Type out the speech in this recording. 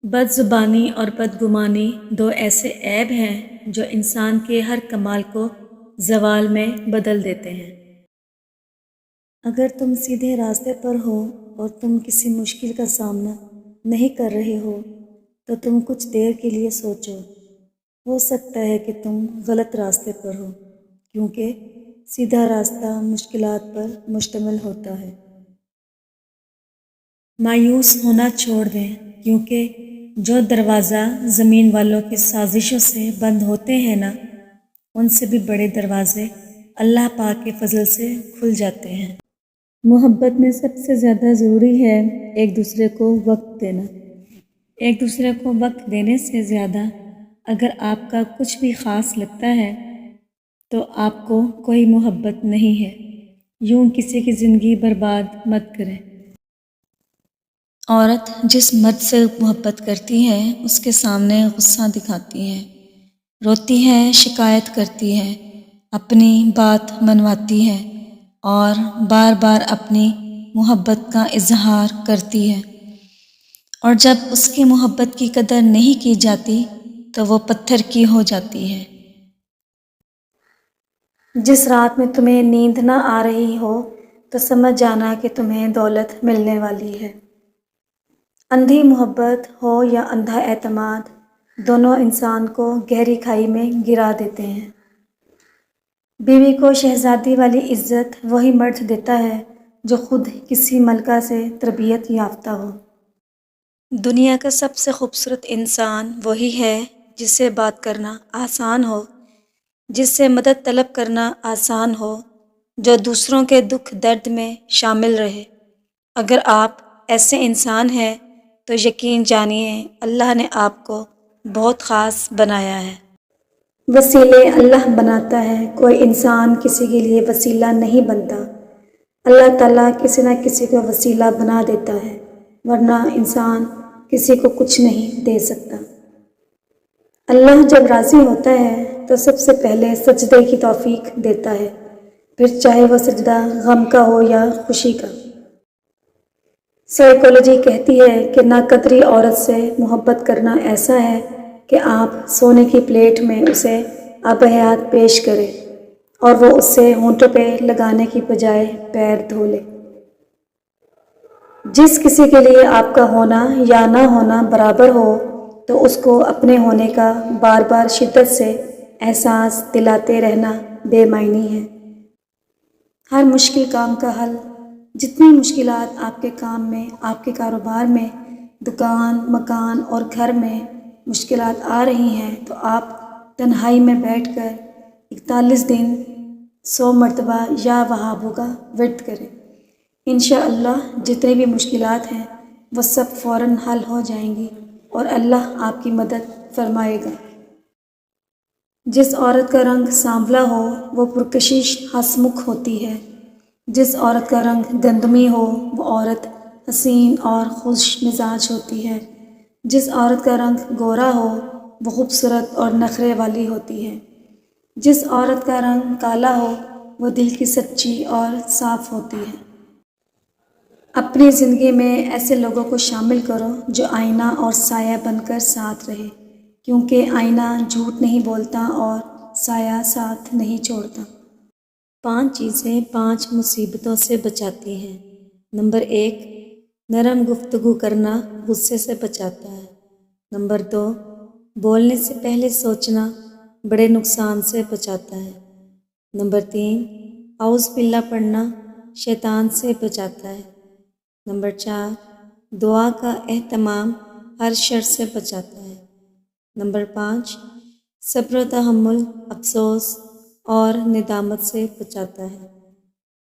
بد زبانی اور بدگمانی دو ایسے عیب ہیں جو انسان کے ہر کمال کو زوال میں بدل دیتے ہیں۔ اگر تم سیدھے راستے پر ہو اور تم کسی مشکل کا سامنا نہیں کر رہے ہو تو تم کچھ دیر کے لیے سوچو۔ ہو سکتا ہے کہ تم غلط راستے پر ہو، کیونکہ سیدھا راستہ مشکلات پر مشتمل ہوتا ہے۔ مایوس ہونا چھوڑ دیں، کیونکہ جو دروازہ زمین والوں کی سازشوں سے بند ہوتے ہیں نا، ان سے بھی بڑے دروازے اللہ پاک کے فضل سے کھل جاتے ہیں۔ محبت میں سب سے زیادہ ضروری ہے ایک دوسرے کو وقت دینا۔ ایک دوسرے کو وقت دینے سے زیادہ اگر آپ کا کچھ بھی خاص لگتا ہے تو آپ کو کوئی محبت نہیں ہے۔ یوں کسی کی زندگی برباد مت کریں۔ عورت جس مرد سے محبت کرتی ہے اس کے سامنے غصہ دکھاتی ہے، روتی ہے، شکایت کرتی ہے، اپنی بات منواتی ہے اور بار بار اپنی محبت کا اظہار کرتی ہے، اور جب اس کی محبت کی قدر نہیں کی جاتی تو وہ پتھر کی ہو جاتی ہے۔ جس رات میں تمہیں نیند نہ آ رہی ہو تو سمجھ جانا کہ تمہیں دولت ملنے والی ہے۔ اندھی محبت ہو یا اندھا اعتماد، دونوں انسان کو گہری کھائی میں گرا دیتے ہیں۔ بیوی کو شہزادی والی عزت وہی مرد دیتا ہے جو خود کسی ملکہ سے تربیت یافتہ ہو۔ دنیا کا سب سے خوبصورت انسان وہی ہے جس سے بات کرنا آسان ہو، جس سے مدد طلب کرنا آسان ہو، جو دوسروں کے دکھ درد میں شامل رہے۔ اگر آپ ایسے انسان ہیں تو یقین جانیے اللہ نے آپ کو بہت خاص بنایا ہے۔ وسیلے اللہ بناتا ہے، کوئی انسان کسی کے لیے وسیلہ نہیں بنتا۔ اللہ تعالیٰ کسی نہ کسی کو وسیلہ بنا دیتا ہے، ورنہ انسان کسی کو کچھ نہیں دے سکتا۔ اللہ جب راضی ہوتا ہے تو سب سے پہلے سجدے کی توفیق دیتا ہے، پھر چاہے وہ سجدہ غم کا ہو یا خوشی کا۔ سائیکالوجی کہتی ہے کہ ناقدری عورت سے محبت کرنا ایسا ہے کہ آپ سونے کی پلیٹ میں اسے آب حیات پیش کریں اور وہ اس سے ہونٹوں پہ لگانے کی بجائے پیر دھو لے۔ جس کسی کے لیے آپ کا ہونا یا نہ ہونا برابر ہو تو اس کو اپنے ہونے کا بار بار شدت سے احساس دلاتے رہنا بے معنی ہے۔ ہر مشکل کام کا حل، جتنی مشکلات آپ کے کام میں، آپ کے کاروبار میں، دکان، مکان اور گھر میں مشکلات آ رہی ہیں تو آپ تنہائی میں بیٹھ کر 41 دن 100 مرتبہ یا وہابوں کا ورد کریں۔ انشاءاللہ جتنی بھی مشکلات ہیں وہ سب فوراً حل ہو جائیں گی اور اللہ آپ کی مدد فرمائے گا۔ جس عورت کا رنگ سانولا ہو وہ پرکشش ہنسمکھ ہوتی ہے۔ جس عورت کا رنگ گندمی ہو وہ عورت حسین اور خوش مزاج ہوتی ہے۔ جس عورت کا رنگ گورا ہو وہ خوبصورت اور نخرے والی ہوتی ہے۔ جس عورت کا رنگ کالا ہو وہ دل کی سچی اور صاف ہوتی ہے۔ اپنی زندگی میں ایسے لوگوں کو شامل کرو جو آئینہ اور سایہ بن کر ساتھ رہے، کیونکہ آئینہ جھوٹ نہیں بولتا اور سایہ ساتھ نہیں چھوڑتا۔ 5 چیزیں 5 مصیبتوں سے بچاتی ہیں۔ نمبر 1، نرم گفتگو کرنا غصے سے بچاتا ہے۔ نمبر 2، بولنے سے پہلے سوچنا بڑے نقصان سے بچاتا ہے۔ نمبر 3، اعوذ باللہ پڑھنا شیطان سے بچاتا ہے۔ نمبر 4، دعا کا اہتمام ہر شر سے بچاتا ہے۔ نمبر 5، صبر و تحمل افسوس اور ندامت سے بچاتا ہے۔